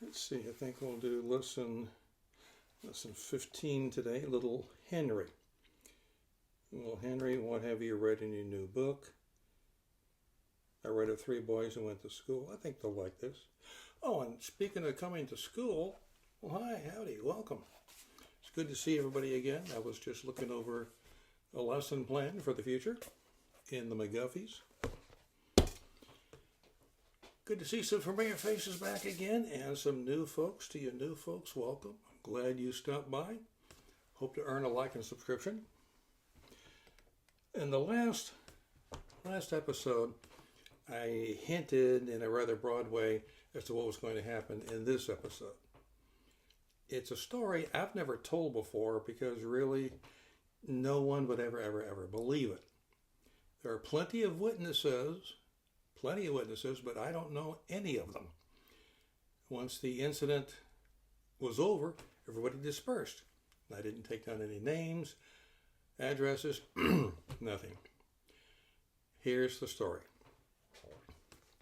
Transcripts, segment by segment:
Let's see, I think we'll do lesson 15 today, Little Henry. Little Henry, what have you read in your new book? I read it, Three Boys Who Went to School. I think they'll like this. Oh, and speaking of coming to school, well, hi, howdy, welcome. It's good to see everybody again. I was just looking over a lesson plan for the future in the McGuffies. Good to see some familiar faces back again and some new folks. To you new folks, welcome. I'm glad you stopped by. Hope to earn a like and subscription. In the last episode, I hinted in a rather broad way as to what was going to happen in this episode. It's a story I've never told before because really no one would ever believe it. There are plenty of witnesses, but I don't know any of them. Once the incident was over, everybody dispersed. I didn't take down any names, addresses, nothing. Here's the story.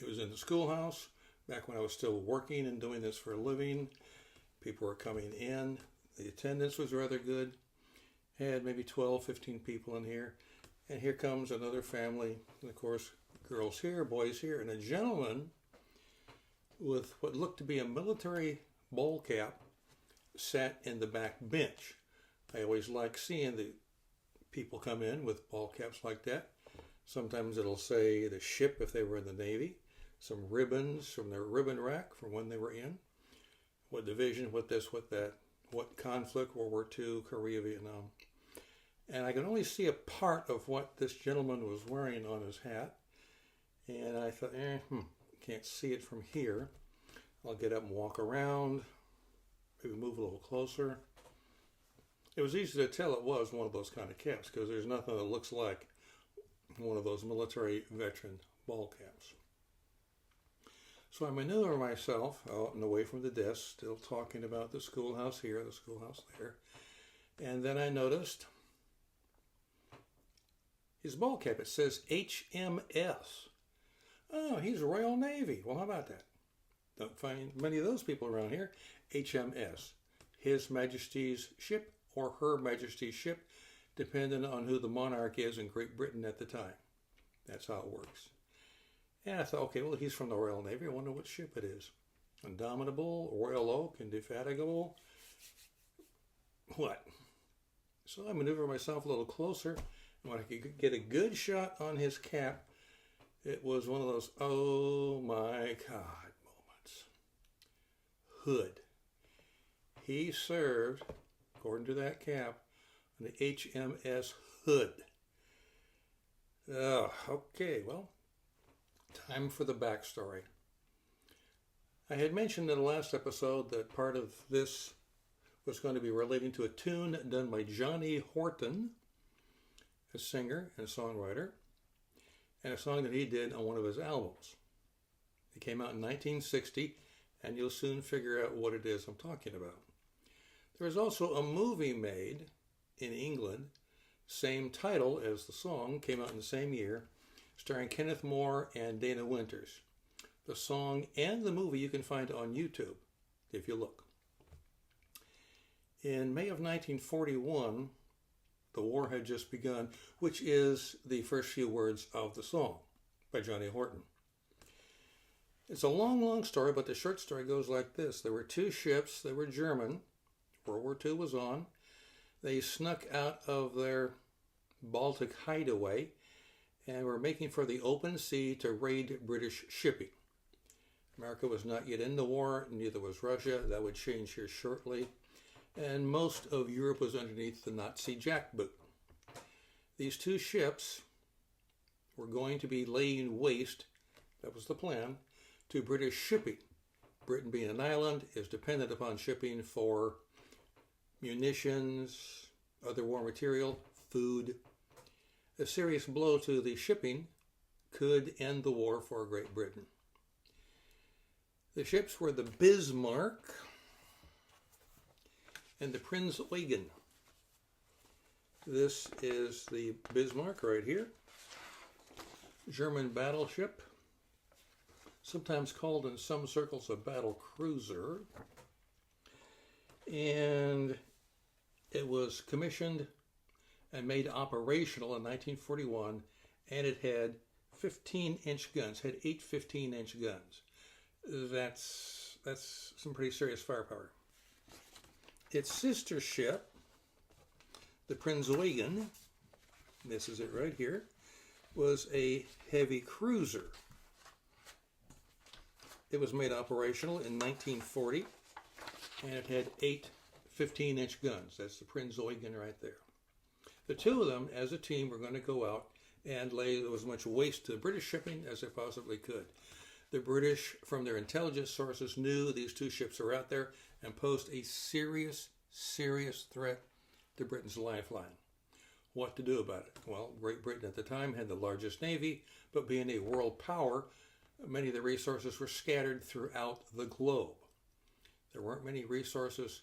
It was in the schoolhouse, back when I was still working and doing this for a living. People were coming in. The attendance was rather good. Had maybe 12, 15 people in here. And here comes another family. And of course, girls here, boys here, and a gentleman with what looked to be a military bowl cap sat in the back bench. I always like seeing the people come in with ball caps like that. Sometimes it'll say the ship if they were in the Navy, some ribbons from their ribbon rack from when they were in, what division, what this, what that, what conflict, World War II, Korea, Vietnam. And I could only see a part of what this gentleman was wearing on his hat. And I thought, can't see it from here. I'll get up and walk around, maybe move a little closer. It was easy to tell it was one of those kind of caps because there's nothing that looks like one of those military veteran ball caps. So I maneuver myself out and away from the desk, still talking about the schoolhouse here, the schoolhouse there. And then I noticed his ball cap, it says HMS. Oh, he's Royal Navy. Well, how about that? Don't find many of those people around here. HMS, His Majesty's ship or Her Majesty's ship, depending on who the monarch is in Great Britain at the time. That's how it works. And I thought, okay, well, he's from the Royal Navy. I wonder what ship it is. Indomitable, Royal Oak, Indefatigable. What? So I maneuver myself a little closer. And when I could get a good shot on his cap, it was one of those, oh my God moments. Hood. He served, according to that cap, on the HMS Hood. Okay, well, time for the backstory. I had mentioned in the last episode that part of this was going to be relating to a tune done by Johnny Horton, a singer and songwriter, and a song that he did on one of his albums. It came out in 1960, and you'll soon figure out what it is I'm talking about. There was also a movie made in England, same title as the song, came out in the same year, starring Kenneth More and Dana Winters. The song and the movie you can find on YouTube, if you look. In May of 1941, the war had just begun, which is the first few words of the song by Johnny Horton. It's a long story, but the short story goes like this. There were two ships. They were German. World War II was on. They snuck out of their Baltic hideaway and were making for the open sea to raid British shipping. America was not yet in the war, neither was Russia. That would change here shortly. And most of Europe was underneath the Nazi jackboot. These two ships were going to be laying waste, that was the plan, to British shipping. Britain, being an island, is dependent upon shipping for munitions, other war material, food. A serious blow to the shipping could end the war for Great Britain. The ships were the Bismarck and the Prinz Eugen. This is the Bismarck right here. German battleship, sometimes called in some circles a battle cruiser. And it was commissioned and made operational in 1941, and it had 15-inch guns, had 8 15-inch guns. That's some pretty serious firepower. Its sister ship, the Prinz Eugen, this is it right here, was a heavy cruiser. It was made operational in 1940, and it had 8 15-inch guns. That's the Prinz Eugen right there. The two of them, as a team, were going to go out and lay as much waste to British shipping as they possibly could. The British, from their intelligence sources, knew these two ships were out there and posed a serious, serious threat to Britain's lifeline. What to do about it? Well, Great Britain at the time had the largest navy, but being a world power, many of the resources were scattered throughout the globe. There weren't many resources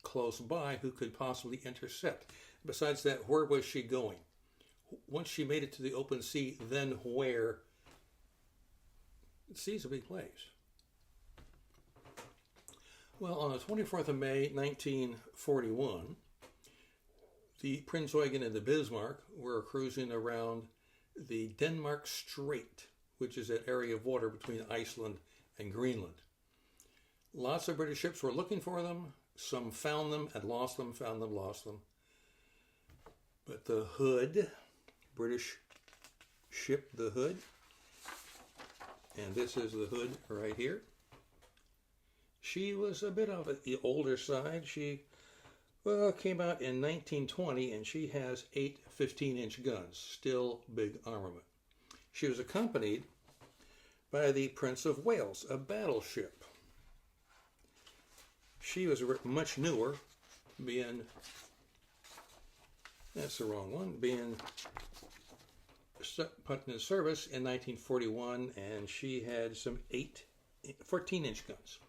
close by who could possibly intercept. Besides that, where was she going? Once she made it to the open sea, then where? The sea's a big place. Well, on the 24th of May, 1941, the Prinz Eugen and the Bismarck were cruising around the Denmark Strait, which is that area of water between Iceland and Greenland. Lots of British ships were looking for them. Some found them and lost them, found them, lost them. But the Hood, British ship, the Hood, and this is the Hood right here. She was a bit of the older side. She came out in 1920, and she has 8 15-inch guns, still big armament. She was accompanied by the Prince of Wales, a battleship. She was much newer, being, that's the wrong one, being put into service in 1941, and she had some 14-inch guns.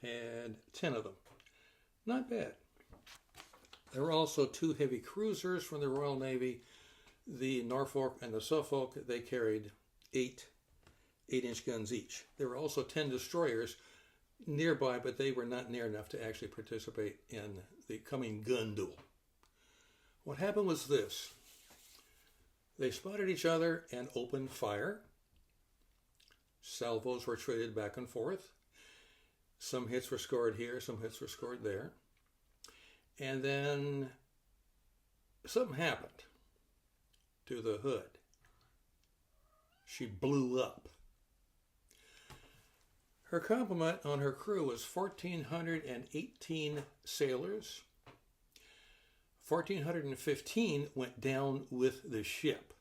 Had 10 of them. Not bad. There were also 2 heavy cruisers from the Royal Navy, the Norfolk and the Suffolk. They carried 8-inch guns each. There were also 10 destroyers nearby, but they were not near enough to actually participate in the coming gun duel. What happened was this. They spotted each other and opened fire. Salvos were traded back and forth. Some hits were scored here, some hits were scored there. And then something happened to the Hood. She blew up. Her complement on her crew was 1,418 sailors. 1,415 went down with the ship.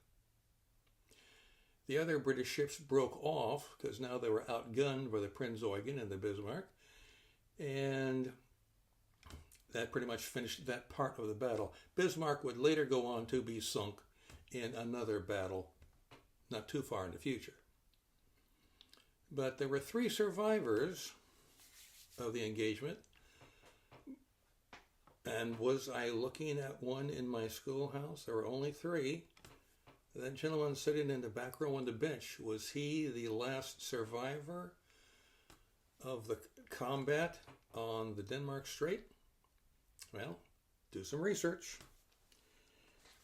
The other British ships broke off because now they were outgunned by the Prinz Eugen and the Bismarck. And that pretty much finished that part of the battle. Bismarck would later go on to be sunk in another battle not too far in the future. But there were 3 survivors of the engagement. And was I looking at one in my schoolhouse? There were only 3. That gentleman sitting in the back row on the bench, was he the last survivor of the combat on the Denmark Strait? Well, do some research.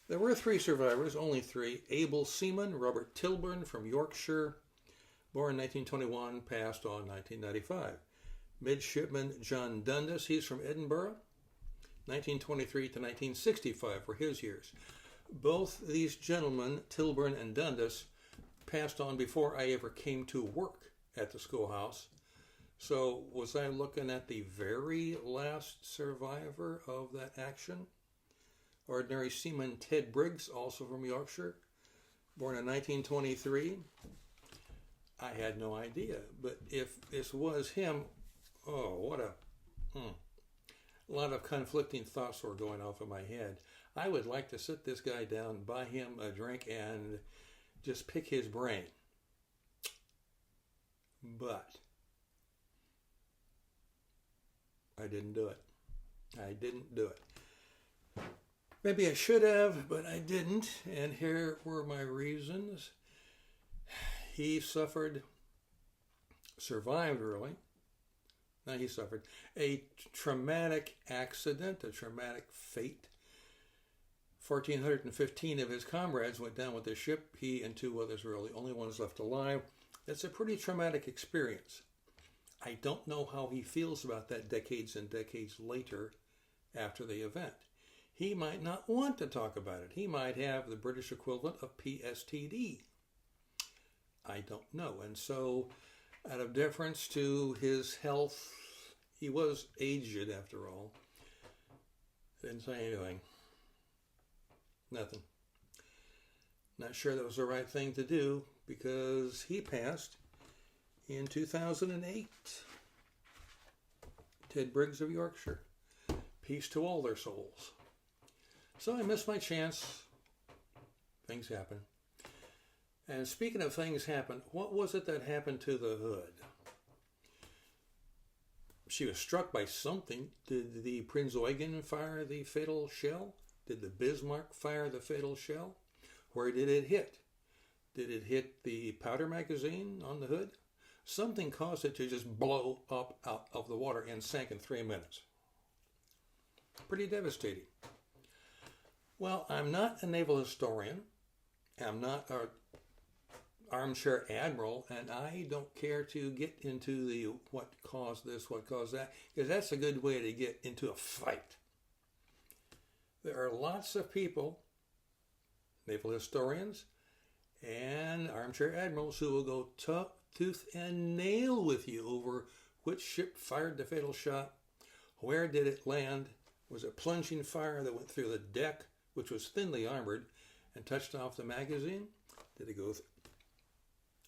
There were 3 survivors, only 3. Able seaman Robert Tilburn from Yorkshire, born 1921, passed on 1995. Midshipman John Dundas, he's from Edinburgh, 1923 to 1965 were his years. Both these gentlemen, Tilburn and Dundas, passed on before I ever came to work at the schoolhouse. So was I looking at the very last survivor of that action? Ordinary seaman Ted Briggs, also from Yorkshire, born in 1923. I had no idea, but if this was him, oh, what a lot of conflicting thoughts were going off in my head. I would like to sit this guy down, buy him a drink, and just pick his brain. But I didn't do it. I didn't do it. Maybe I should have, but I didn't, and here were my reasons. He suffered survived really. Now he suffered a traumatic accident, a traumatic fate. 1,415 of his comrades went down with the ship. He and 2 others were the only ones left alive. That's a pretty traumatic experience. I don't know how he feels about that decades and decades later after the event. He might not want to talk about it. He might have the British equivalent of PSTD. I don't know. And so, out of deference to his health, he was aged after all. Didn't say anything. Nothing. Not sure that was the right thing to do because he passed in 2008. Ted Briggs of Yorkshire. Peace to all their souls. So I missed my chance. Things happen. And speaking of things happen, what was it that happened to the hood? She was struck by something. Did the Prinz Eugen fire the fatal shell? Did the Bismarck fire the fatal shell? Where did it hit? Did it hit the powder magazine on the hood? Something caused it to just blow up out of the water and sank in 3 minutes. Pretty devastating. Well, I'm not a naval historian. I'm not an armchair admiral, and I don't care to get into the what caused this, what caused that, because that's a good way to get into a fight. There are lots of people, naval historians and armchair admirals, who will go tooth and nail with you over which ship fired the fatal shot, where did it land, was it plunging fire that went through the deck, which was thinly armored, and touched off the magazine? Did it go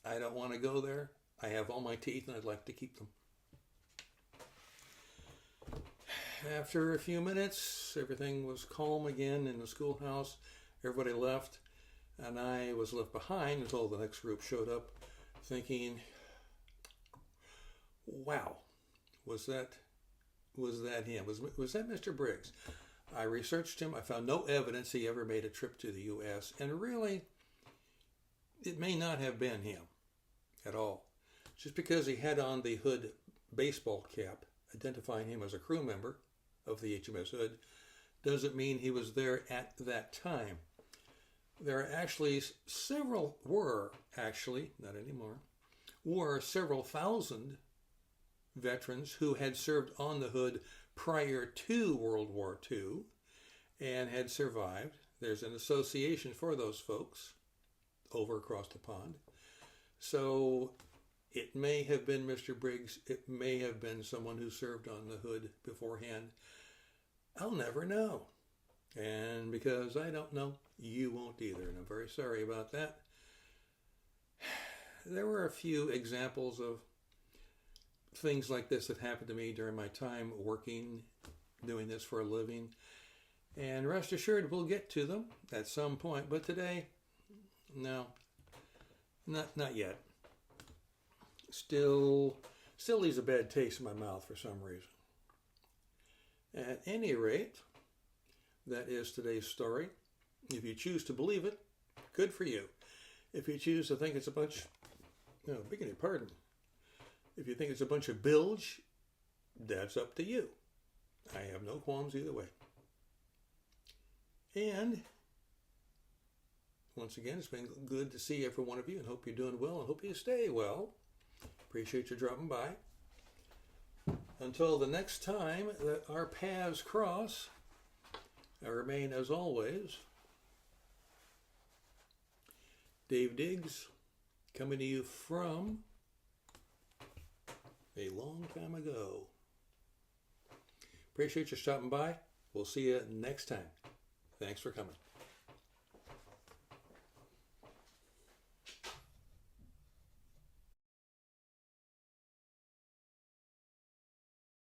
I don't want to go there. I have all my teeth and I'd like to keep them. After a few minutes, everything was calm again in the schoolhouse. Everybody left, and I was left behind until the next group showed up, thinking, wow, was that him? Was that Mr. Briggs? I researched him. I found no evidence he ever made a trip to the U.S., and really, it may not have been him at all. Just because he had on the Hood baseball cap, identifying him as a crew member of the HMS Hood, doesn't mean he was there at that time. There are actually not anymore, were several thousand veterans who had served on the Hood prior to World War II and had survived. There's an association for those folks over across the pond. So it may have been Mr. Briggs. It may have been someone who served on the Hood beforehand. I'll never know. And because I don't know, you won't either. And I'm very sorry about that. There were a few examples of things like this that happened to me during my time working, doing this for a living. And rest assured, we'll get to them at some point. But today, no, not yet. Still leaves a bad taste in my mouth for some reason. At any rate, that is today's story. If you choose to believe it, good for you. If you choose to think it's a bunch, beginning, pardon. If you think it's a bunch of bilge, that's up to you. I have no qualms either way. And once again, it's been good to see every one of you, and hope you're doing well, and hope you stay well. Appreciate you dropping by. Until the next time that our paths cross, I remain, as always, Dave Diggs, coming to you from a long time ago. Appreciate you stopping by. We'll see you next time. Thanks for coming.